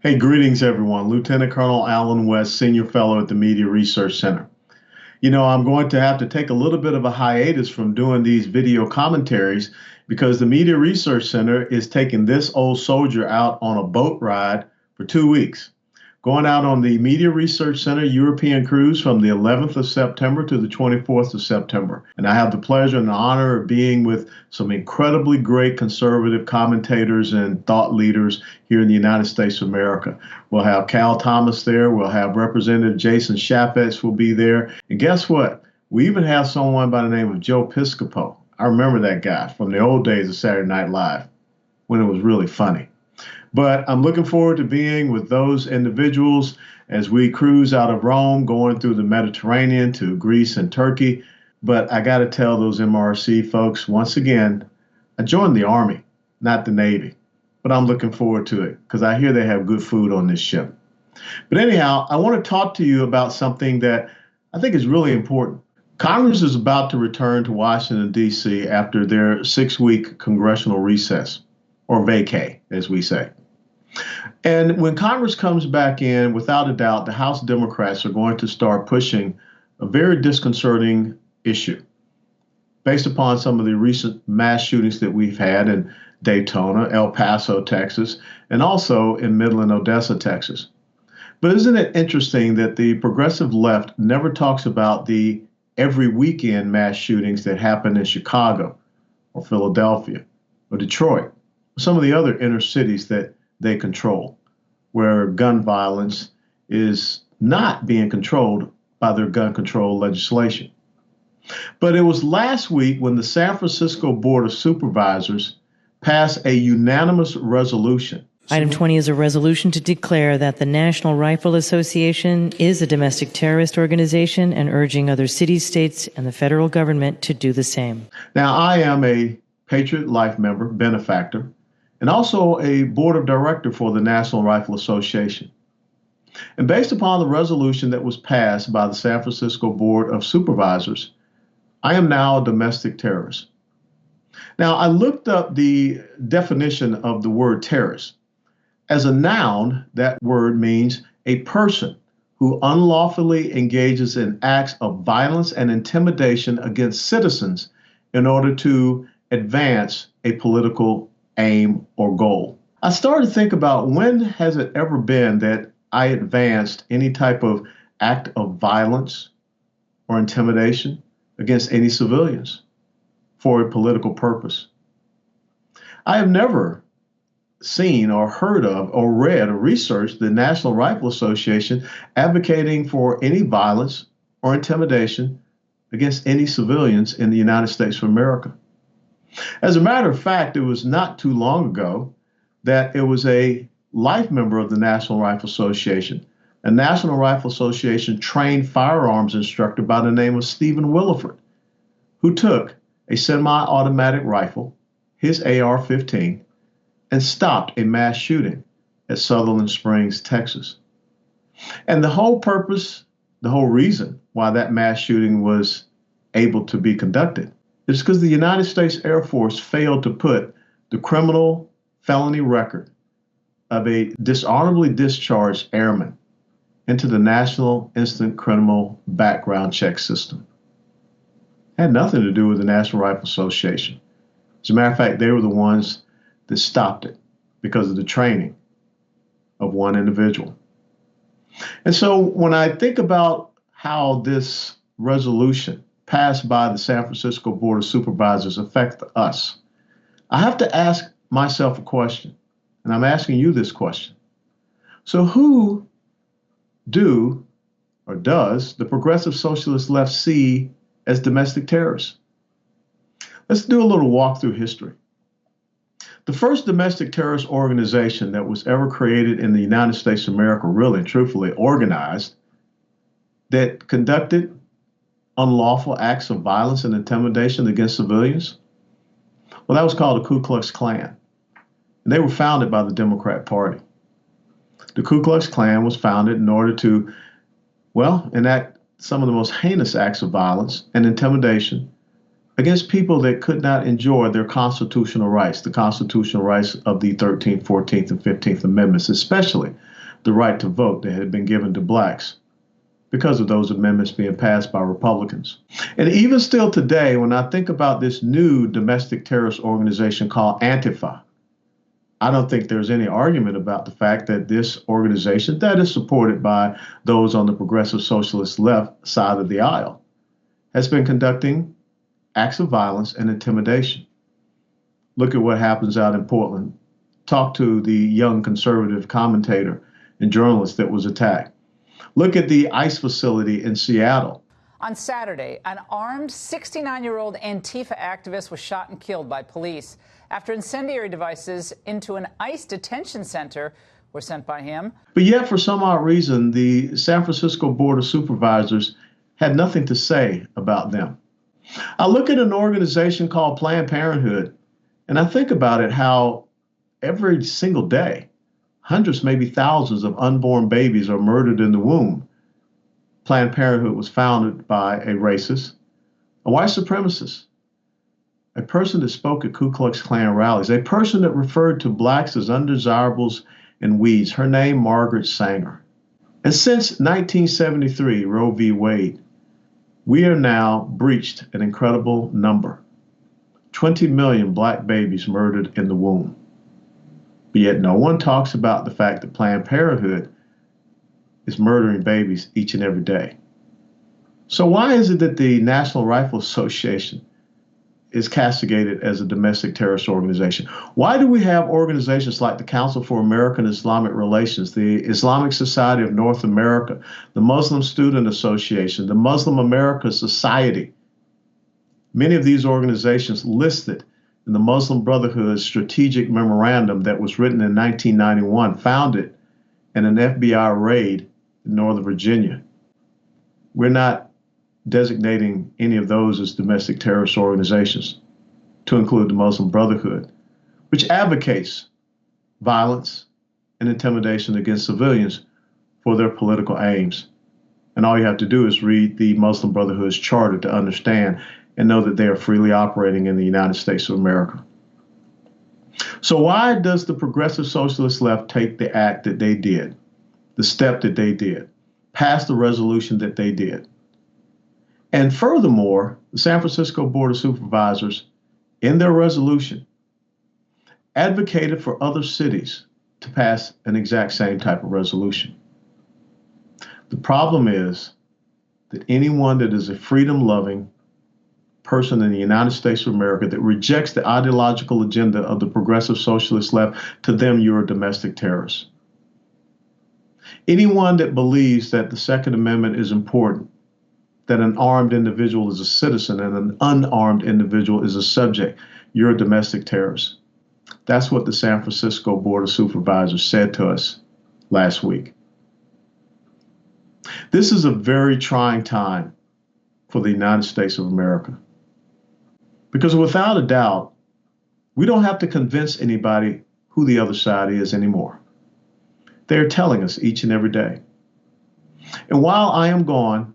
Hey, greetings, everyone. Lieutenant Colonel Alan West, Senior Fellow at the Media Research Center. I'm going to have to take a little bit of a hiatus from doing these video commentaries because the Media Research Center is taking this old soldier out on a boat ride for 2 weeks. Going out on the Media Research Center European cruise from the 11th of September to the 24th of September. And I have the pleasure and the honor of being with some incredibly great conservative commentators and thought leaders here in the United States of America. We'll have Cal Thomas there. We'll have Representative Jason Chaffetz will be there. And guess what? We even have someone by the name of Joe Piscopo. I remember that guy from the old days of Saturday Night Live when it was really funny. But I'm looking forward to being with those individuals as we cruise out of Rome, going through the Mediterranean to Greece and Turkey. But I got to tell those MRC folks, once again, I joined the Army, not the Navy. But I'm looking forward to it because I hear they have good food on this ship. But anyhow, I want to talk to you about something that I think is really important. Congress is about to return to Washington, D.C. after their 6-week congressional recess, or vacay, as we say. And when Congress comes back in, without a doubt, the House Democrats are going to start pushing a very disconcerting issue based upon some of the recent mass shootings that we've had in Daytona, El Paso, Texas, and also in Midland, Odessa, Texas. But isn't it interesting that the progressive left never talks about the every weekend mass shootings that happen in Chicago or Philadelphia or Detroit, or some of the other inner cities that they control, where gun violence is not being controlled by their gun control legislation. But it was last week when the San Francisco Board of Supervisors passed a unanimous resolution. Item 20 is a resolution to declare that the National Rifle Association is a domestic terrorist organization and urging other cities, states, and the federal government to do the same. Now, I am a Patriot Life member, benefactor, and also a board of director for the National Rifle Association. And based upon the resolution that was passed by the San Francisco Board of Supervisors, I am now a domestic terrorist. Now, I looked up the definition of the word terrorist. As a noun, that word means a person who unlawfully engages in acts of violence and intimidation against citizens in order to advance a political aim or goal. I started to think about when has it ever been that I advanced any type of act of violence or intimidation against any civilians for a political purpose. I have never seen or heard of or read or researched the National Rifle Association advocating for any violence or intimidation against any civilians in the United States of America. As a matter of fact, it was not too long ago that it was a life member of the National Rifle Association, a National Rifle Association trained firearms instructor by the name of Stephen Williford, who took a semi-automatic rifle, his AR-15, and stopped a mass shooting at Sutherland Springs, Texas. And the whole purpose, the whole reason why that mass shooting was able to be conducted is because the United States Air Force failed to put the criminal felony record of a dishonorably discharged airman into the National Instant Criminal Background Check System. It had nothing to do with the National Rifle Association. As a matter of fact, they were the ones that stopped it because of the training of one individual. And so when I think about how this resolution passed by the San Francisco Board of Supervisors affect us, I have to ask myself a question, and I'm asking you this question. So who does the progressive socialist left see as domestic terrorists? Let's do a little walk through history. The first domestic terrorist organization that was ever created in the United States of America, really and truthfully organized, that conducted unlawful acts of violence and intimidation against civilians, well, that was called the Ku Klux Klan. And they were founded by the Democrat Party. The Ku Klux Klan was founded in order to, enact some of the most heinous acts of violence and intimidation against people that could not enjoy their constitutional rights, the constitutional rights of the 13th, 14th, and 15th Amendments, especially the right to vote that had been given to blacks because of those amendments being passed by Republicans. And even still today, when I think about this new domestic terrorist organization called Antifa, I don't think there's any argument about the fact that this organization that is supported by those on the progressive socialist left side of the aisle has been conducting acts of violence and intimidation. Look at what happens out in Portland. Talk to the young conservative commentator and journalist that was attacked. Look at the ICE facility in Seattle. On Saturday, an armed 69-year-old Antifa activist was shot and killed by police after incendiary devices into an ICE detention center were sent by him. But yet, for some odd reason, the San Francisco Board of Supervisors had nothing to say about them. I look at an organization called Planned Parenthood, and I think about it how every single day, hundreds, maybe thousands of unborn babies are murdered in the womb. Planned Parenthood was founded by a racist, a white supremacist, a person that spoke at Ku Klux Klan rallies, a person that referred to blacks as undesirables and weeds. Her name, Margaret Sanger. And since 1973, Roe v. Wade, we are now breached an incredible number. 20 million black babies murdered in the womb. But yet no one talks about the fact that Planned Parenthood is murdering babies each and every day. So why is it that the National Rifle Association is castigated as a domestic terrorist organization? Why do we have organizations like the Council for American Islamic Relations, the Islamic Society of North America, the Muslim Student Association, the Muslim America Society? Many of these organizations listed in the Muslim Brotherhood's strategic memorandum that was written in 1991, founded in an FBI raid in Northern Virginia. We're not designating any of those as domestic terrorist organizations, to include the Muslim Brotherhood, which advocates violence and intimidation against civilians for their political aims. And all you have to do is read the Muslim Brotherhood's charter to understand and know that they are freely operating in the United States of America. So why does the progressive socialist left take the act that they did, the step that they did, pass the resolution that they did? And furthermore, the San Francisco Board of Supervisors, in their resolution, advocated for other cities to pass an exact same type of resolution. The problem is that anyone that is a freedom-loving person in the United States of America that rejects the ideological agenda of the progressive socialist left, to them, you're a domestic terrorist. Anyone that believes that the Second Amendment is important, that an armed individual is a citizen and an unarmed individual is a subject, you're a domestic terrorist. That's what the San Francisco Board of Supervisors said to us last week. This is a very trying time for the United States of America. Because without a doubt, we don't have to convince anybody who the other side is anymore. They're telling us each and every day. And while I am gone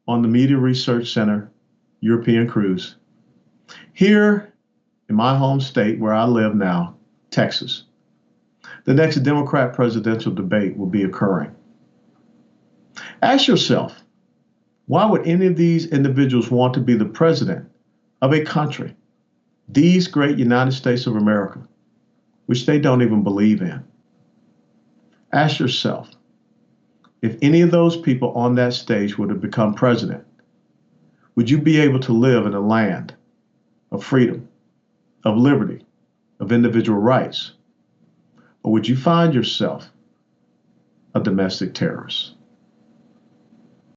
on the Media Research Center European cruise, here in my home state where I live now, Texas, the next Democrat presidential debate will be occurring. Ask yourself, why would any of these individuals want to be the president of a country, these great United States of America, which they don't even believe in? Ask yourself, if any of those people on that stage would have become president, would you be able to live in a land of freedom, of liberty, of individual rights? Or would you find yourself a domestic terrorist?